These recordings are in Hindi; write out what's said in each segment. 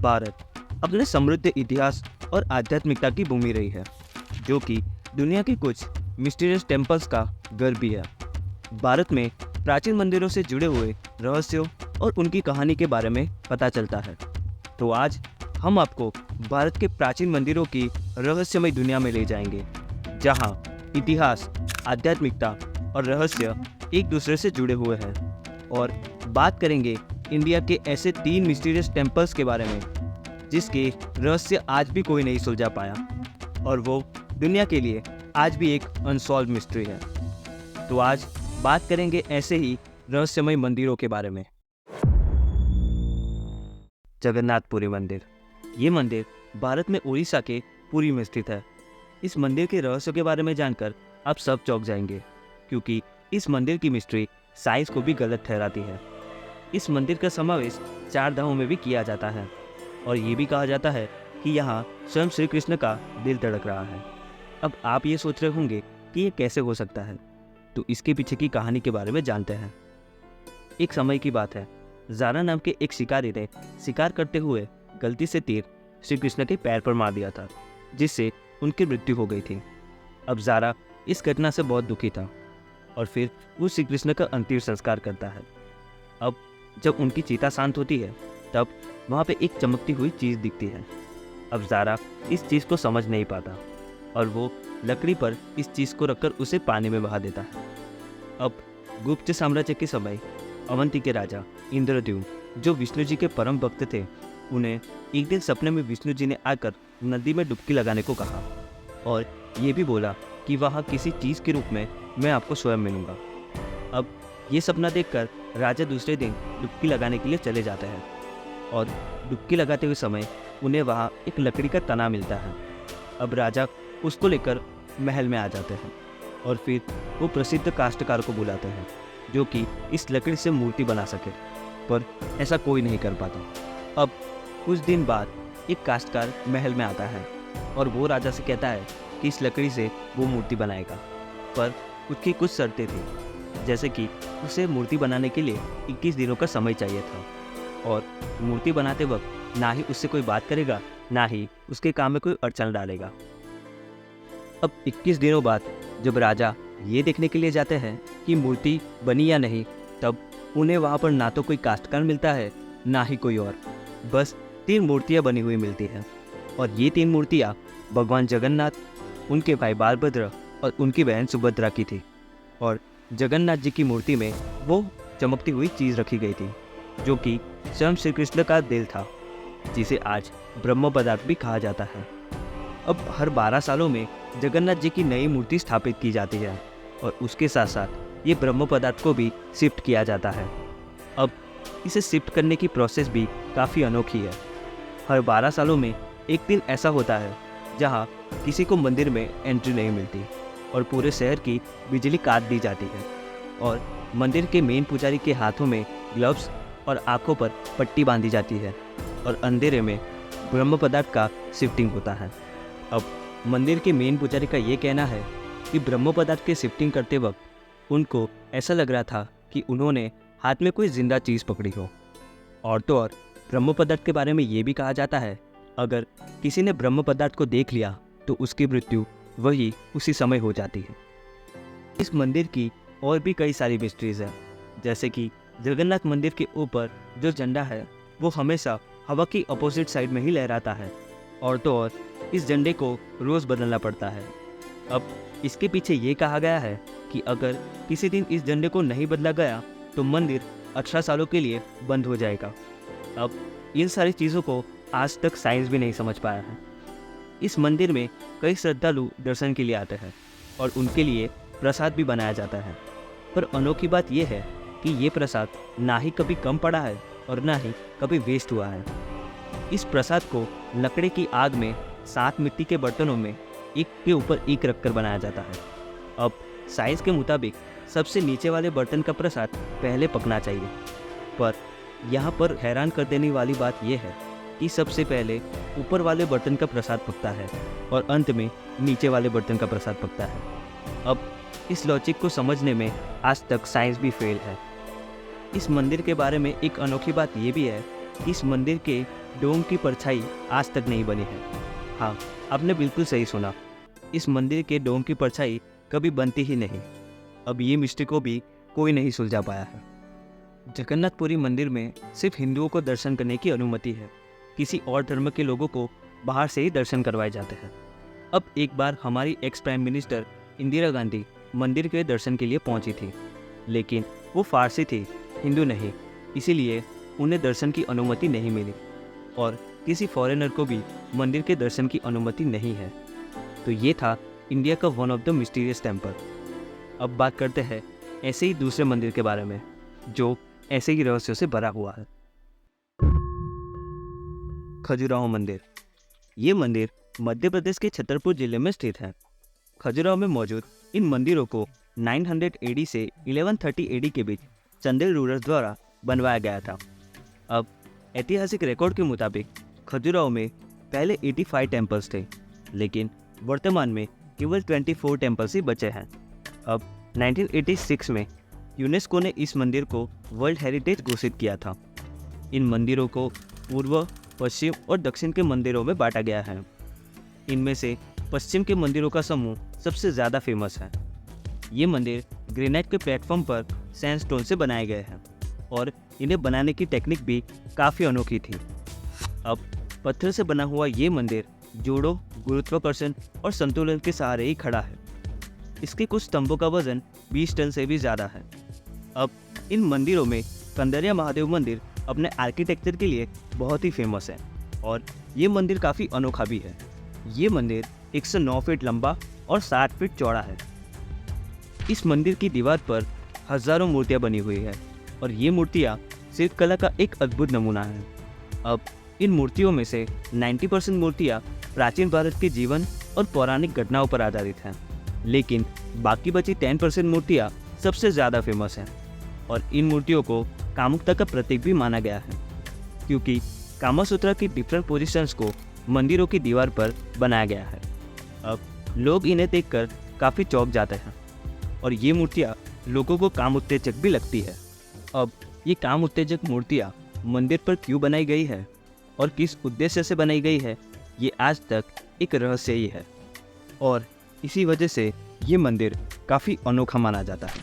भारत अपने समृद्ध इतिहास और आध्यात्मिकता की भूमि रही है, जो कि दुनिया की कुछ मिस्टीरियस टेम्पल्स का घर भी है। भारत में प्राचीन मंदिरों से जुड़े हुए रहस्यों और उनकी कहानी के बारे में पता चलता है। तो आज हम आपको भारत के प्राचीन मंदिरों की रहस्यमय दुनिया में ले जाएंगे, जहां इतिहास, आध्यात्मिकता और रहस्य एक दूसरे से जुड़े हुए हैं, और बात करेंगे इंडिया के ऐसे 3 मिस्टीरियस टेम्पल्स के बारे में जिसके रहस्य आज भी कोई नहीं सुलझा पाया, और वो दुनिया के लिए आज भी एक अनसॉल्व मिस्ट्री है। तो आज बात करेंगे ऐसे ही रहस्यमय मंदिरों के बारे में। जगन्नाथपुरी मंदिर। ये मंदिर भारत में उड़ीसा के पुरी में स्थित है। इस मंदिर के रहस्यों के बारे में जानकर आप सब चौंक जाएंगे, क्योंकि इस मंदिर की मिस्ट्री साइंस को भी गलत ठहराती है। इस मंदिर का समावेश 4 धामों में भी किया जाता है, और ये भी कहा जाता है कि यहाँ स्वयं श्री कृष्ण का दिल धड़क रहा है। अब आप ये सोच रहे होंगे कि ये कैसे हो सकता है, तो इसके पीछे की कहानी के बारे में जानते हैं। एक समय की बात है, ज़ारा नाम के एक शिकारी ने शिकार करते हुए गलती से तीर श्री कृष्ण के पैर पर मार दिया था, जिससे उनकी मृत्यु हो गई थी। अब ज़ारा इस घटना से बहुत दुखी था, और फिर वो श्री कृष्ण का अंतिम संस्कार करता है। अब जब उनकी चिता शांत होती है, तब वहाँ पे एक चमकती हुई चीज़ दिखती है। अब ज़ारा इस चीज़ को समझ नहीं पाता, और वो लकड़ी पर इस चीज़ को रखकर उसे पानी में बहा देता है। अब गुप्त साम्राज्य के समय अवंती के राजा इंद्रद्युम्न, जो विष्णु जी के परम भक्त थे, उन्हें एक दिन सपने में विष्णु जी ने आकर नदी में डुबकी लगाने को कहा, और ये भी बोला कि वहाँ किसी चीज़ के रूप में मैं आपको स्वयं मिलूंगा। अब ये सपना देखकर राजा दूसरे दिन डुबकी लगाने के लिए चले जाते हैं, और डुबकी लगाते हुए समय उन्हें वहाँ एक लकड़ी का तना मिलता है। अब राजा उसको लेकर महल में आ जाते हैं, और फिर वो प्रसिद्ध काश्तकार को बुलाते हैं, जो कि इस लकड़ी से मूर्ति बना सके, पर ऐसा कोई नहीं कर पाता। अब कुछ दिन बाद एक काश्तकार महल में आता है, और वो राजा से कहता है कि इस लकड़ी से वो मूर्ति बनाएगा, पर उसकी कुछ शर्तें थी, जैसे कि उसे मूर्ति बनाने के लिए 21 दिनों का समय चाहिए था, और मूर्ति बनाते वक्त ना ही उससे कोई बात करेगा, ना ही उसके काम में कोई अड़चन डालेगा। अब 21 दिनों बाद जब राजा ये देखने के लिए जाते हैं कि मूर्ति बनी या नहीं, तब उन्हें वहाँ पर ना तो कोई काश्तकार मिलता है, ना ही कोई और। बस 3 मूर्तियाँ बनी हुई मिलती हैं, और ये 3 मूर्तियाँ भगवान जगन्नाथ, उनके भाई बालभद्र और उनकी बहन सुभद्रा की थी। और जगन्नाथ जी की मूर्ति में वो चमकती हुई चीज़ रखी गई थी, जो कि स्वयं श्री कृष्ण का दिल था, जिसे आज ब्रह्म पदार्थ भी कहा जाता है। अब हर 12 सालों में जगन्नाथ जी की नई मूर्ति स्थापित की जाती है, और उसके साथ साथ ये ब्रह्म पदार्थ को भी शिफ्ट किया जाता है। अब इसे शिफ्ट करने की प्रोसेस भी काफ़ी अनोखी है। हर 12 सालों में एक दिन ऐसा होता है जहाँ किसी को मंदिर में एंट्री नहीं मिलती, और पूरे शहर की बिजली काट दी जाती है, और मंदिर के मेन पुजारी के हाथों में ग्लव्स और आंखों पर पट्टी बांधी जाती है, और अंधेरे में ब्रह्म पदार्थ का शिफ्टिंग होता है। अब मंदिर के मेन पुजारी का ये कहना है कि ब्रह्म पदार्थ के शिफ्टिंग करते वक्त उनको ऐसा लग रहा था कि उन्होंने हाथ में कोई जिंदा चीज़ पकड़ी हो। और तो और ब्रह्म पदार्थ के बारे में ये भी कहा जाता है, अगर किसी ने ब्रह्म पदार्थ को देख लिया तो उसकी मृत्यु वही उसी समय हो जाती है। इस मंदिर की और भी कई सारी मिस्ट्रीज हैं, जैसे कि जगन्नाथ मंदिर के ऊपर जो झंडा है वो हमेशा हवा की अपोजिट साइड में ही लहराता है, और तो और इस झंडे को रोज़ बदलना पड़ता है। अब इसके पीछे ये कहा गया है कि अगर किसी दिन इस झंडे को नहीं बदला गया तो मंदिर 18 सालों के लिए बंद हो जाएगा। अब इन सारी चीज़ों को आज तक साइंस भी नहीं समझ पाया है। इस मंदिर में कई श्रद्धालु दर्शन के लिए आते हैं, और उनके लिए प्रसाद भी बनाया जाता है, पर अनोखी बात यह है कि ये प्रसाद ना ही कभी कम पड़ा है और ना ही कभी वेस्ट हुआ है। इस प्रसाद को लकड़ी की आग में 7 मिट्टी के बर्तनों में एक के ऊपर एक रखकर बनाया जाता है। अब साइंस के मुताबिक सबसे नीचे वाले बर्तन का प्रसाद पहले पकना चाहिए, पर यहाँ पर हैरान कर देने वाली बात यह है कि सबसे पहले ऊपर वाले बर्तन का प्रसाद पकता है, और अंत में नीचे वाले बर्तन का प्रसाद पकता है। अब इस लॉजिक को समझने में आज तक साइंस भी फेल है। इस मंदिर के बारे में एक अनोखी बात ये भी है इस मंदिर के डोम की परछाई आज तक नहीं बनी है। हाँ, आपने बिल्कुल सही सुना, इस मंदिर के डोम की परछाई कभी बनती ही नहीं। अब ये मिस्ट्री को भी कोई नहीं सुलझा पाया है। जगन्नाथपुरी मंदिर में सिर्फ हिंदुओं को दर्शन करने की अनुमति है, किसी और धर्म के लोगों को बाहर से ही दर्शन करवाए जाते हैं। अब एक बार हमारी ex prime minister Indira Gandhi मंदिर के दर्शन के लिए पहुंची थी, लेकिन वो फारसी थी, हिंदू नहीं, इसीलिए उन्हें दर्शन की अनुमति नहीं मिली और किसी फॉरेनर को भी मंदिर के दर्शन की अनुमति नहीं है। तो ये था इंडिया का one of the mysterious temple. अब बात करते हैं ऐसे ही दूसरे मंदिर के बारे में जो ऐसे ही रहस्यों से भरा हुआ है। खजुराहो मंदिर। ये मंदिर मध्य प्रदेश के छतरपुर जिले में स्थित है। खजुराहो में मौजूद इन मंदिरों को 900 एडी से 1130 एडी के बीच चंदेल रूलर्स द्वारा बनवाया गया था। अब ऐतिहासिक रिकॉर्ड के मुताबिक खजुराहो में पहले 85 टेम्पल्स थे, लेकिन वर्तमान में केवल 24 टेम्पल्स ही बचे हैं। अब 1986 में यूनेस्को ने इस मंदिर को वर्ल्ड हेरिटेज घोषित किया था। इन मंदिरों को पूर्व, पश्चिम और दक्षिण के मंदिरों में बांटा गया है। इनमें से पश्चिम के मंदिरों का समूह सबसे ज़्यादा फेमस है। ये मंदिर ग्रेनाइट के प्लेटफॉर्म पर सैंडस्टोन से बनाए गए हैं और इन्हें बनाने की टेक्निक भी काफ़ी अनोखी थी। अब पत्थर से बना हुआ ये मंदिर जोड़ों, गुरुत्वाकर्षण और संतुलन के सहारे ही खड़ा है। इसके कुछ स्तंभों का वजन 20 टन से भी ज़्यादा है। अब इन मंदिरों में कंदरिया महादेव मंदिर अपने आर्किटेक्चर के लिए बहुत ही फेमस है और ये मंदिर काफ़ी अनोखा भी है। ये मंदिर 109 फीट लंबा और 60 फीट चौड़ा है। इस मंदिर की दीवार पर हजारों मूर्तियाँ बनी हुई है और ये मूर्तियाँ शिल्पकला का एक अद्भुत नमूना है। अब इन मूर्तियों में से 90% मूर्तियाँ प्राचीन भारत के जीवन और पौराणिक घटनाओं पर आधारित हैं, लेकिन बाकी बची 10% मूर्तियाँ सबसे ज़्यादा फेमस हैं और इन मूर्तियों को कामुकता का प्रतीक भी माना गया है, क्योंकि कामसूत्र की डिफरेंट पोजीशंस को मंदिरों की दीवार पर बनाया गया है। अब लोग इन्हें देखकर काफ़ी चौंक जाते हैं और ये मूर्तियाँ लोगों को काम उत्तेजक भी लगती है। अब ये काम उत्तेजक मूर्तियाँ मंदिर पर क्यों बनाई गई है और किस उद्देश्य से बनाई गई है, ये आज तक एक रहस्य ही है और इसी वजह से ये मंदिर काफ़ी अनोखा माना जाता है।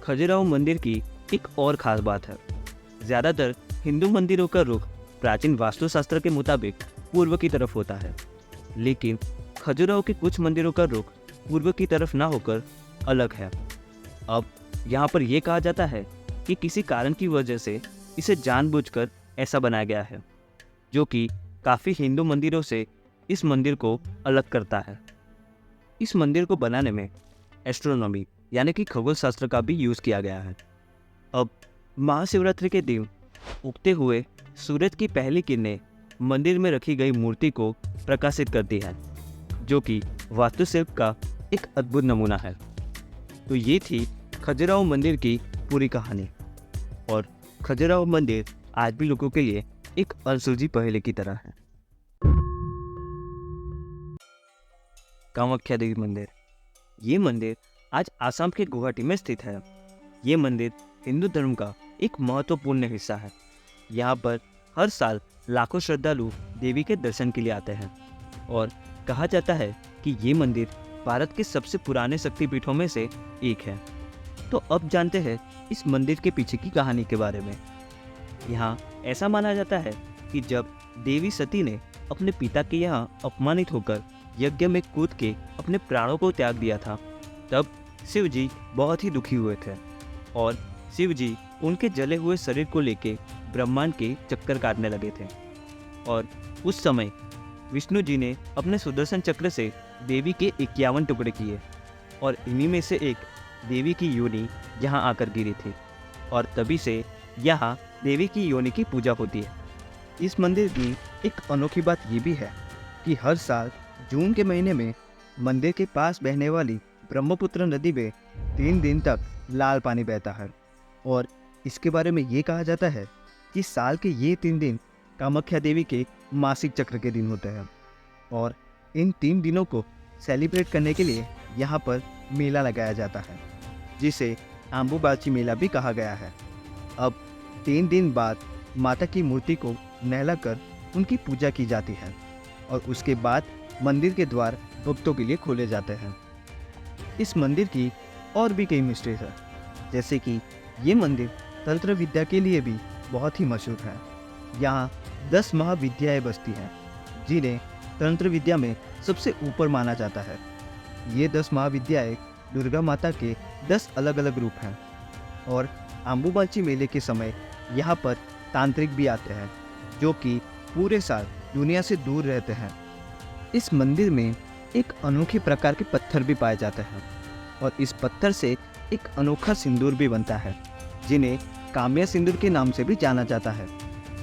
खजुराहो मंदिर की एक और ख़ास बात है, ज़्यादातर हिंदू मंदिरों का रुख प्राचीन वास्तुशास्त्र के मुताबिक पूर्व की तरफ होता है, लेकिन खजुराहो के कुछ मंदिरों का रुख पूर्व की तरफ ना होकर अलग है। अब यहाँ पर यह कहा जाता है कि किसी कारण की वजह से इसे जानबूझकर ऐसा बनाया गया है, जो कि काफ़ी हिंदू मंदिरों से इस मंदिर को अलग करता है। इस मंदिर को बनाने में एस्ट्रोनॉमी यानी कि खगोल शास्त्र का भी यूज़ किया गया है। अब महाशिवरात्रि के दिन उगते हुए सूरज की पहली किरणें मंदिर में रखी गई मूर्ति को प्रकाशित करती है, जो कि वास्तुशिल्प का एक अद्भुत नमूना है। तो ये थी खजुराहो मंदिर की पूरी कहानी और खजुराहो मंदिर आज भी लोगों के लिए एक अनसुलझी पहेली की तरह है। कामाख्या देवी मंदिर। ये मंदिर आज आसाम के गुवाहाटी में स्थित है। ये मंदिर हिंदू धर्म का एक महत्वपूर्ण हिस्सा है। यहाँ पर हर साल लाखों श्रद्धालु देवी के दर्शन के लिए आते हैं और कहा जाता है कि ये मंदिर भारत के सबसे पुराने शक्तिपीठों में से एक है। तो अब जानते हैं इस मंदिर के पीछे की कहानी के बारे में। यहाँ ऐसा माना जाता है कि जब देवी सती ने अपने पिता के यहाँ अपमानित होकर यज्ञ में कूद के अपने प्राणों को त्याग दिया था, तब शिव जी बहुत ही दुखी हुए थे और शिव जी उनके जले हुए शरीर को लेके ब्रह्मांड के चक्कर काटने लगे थे। और उस समय विष्णु जी ने अपने सुदर्शन चक्र से देवी के 51 टुकड़े किए और इन्हीं में से एक देवी की योनि यहाँ आकर गिरी थी और तभी से यहाँ देवी की योनि की पूजा होती है। इस मंदिर की एक अनोखी बात ये भी है कि हर साल जून के महीने में मंदिर के पास बहने वाली ब्रह्मपुत्र नदी में 3 दिन तक लाल पानी बहता है और इसके बारे में ये कहा जाता है कि साल के ये 3 दिन कामाख्या देवी के मासिक चक्र के दिन होते हैं और इन 3 दिनों को सेलिब्रेट करने के लिए यहाँ पर मेला लगाया जाता है, जिसे आम्बुबाची मेला भी कहा गया है। अब 3 दिन बाद माता की मूर्ति को नहलाकर उनकी पूजा की जाती है और उसके बाद मंदिर के द्वार भक्तों के लिए खोले जाते हैं। इस मंदिर की और भी कई मिस्ट्रीज है, जैसे कि ये मंदिर तंत्र विद्या के लिए भी बहुत ही मशहूर है। यहाँ 10 महाविद्याएं बसती हैं, जिन्हें तंत्र विद्या में सबसे ऊपर माना जाता है। ये 10 महाविद्याएं दुर्गा माता के 10 अलग अलग रूप हैं और आम्बुबाची मेले के समय यहाँ पर तांत्रिक भी आते हैं, जो कि पूरे साल दुनिया से दूर रहते हैं। इस मंदिर में एक अनोखे प्रकार के पत्थर भी पाए जाते हैं और इस पत्थर से एक अनोखा सिंदूर भी बनता है, जिन्हें काम्या सिंदूर के नाम से भी जाना जाता है।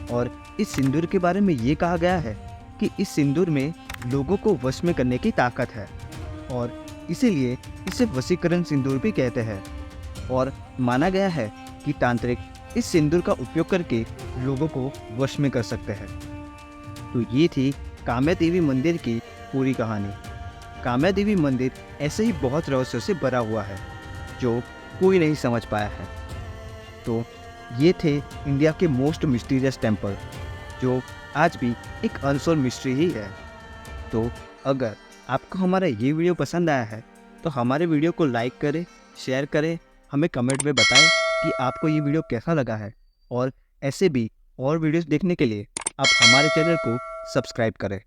और इस सिंदूर के बारे में ये कहा गया है कि इस सिंदूर में लोगों को वश में करने की ताकत है और इसीलिए इसे वशीकरण सिंदूर भी कहते हैं। और माना गया है कि तांत्रिक इस सिंदूर का उपयोग करके लोगों को वश में कर सकते हैं। तो ये थी काम्या देवी मंदिर की पूरी कहानी। काम्या देवी मंदिर ऐसे ही बहुत रहस्यों से भरा हुआ है जो कोई नहीं समझ पाया है। तो ये थे इंडिया के मोस्ट मिस्टीरियस टेम्पल, जो आज भी एक अनसॉल्व मिस्ट्री ही है। तो अगर आपको हमारा ये वीडियो पसंद आया है तो हमारे वीडियो को लाइक करें, शेयर करें, हमें कमेंट में बताएं कि आपको ये वीडियो कैसा लगा है। और ऐसे भी और वीडियोस देखने के लिए आप हमारे चैनल को सब्सक्राइब करें।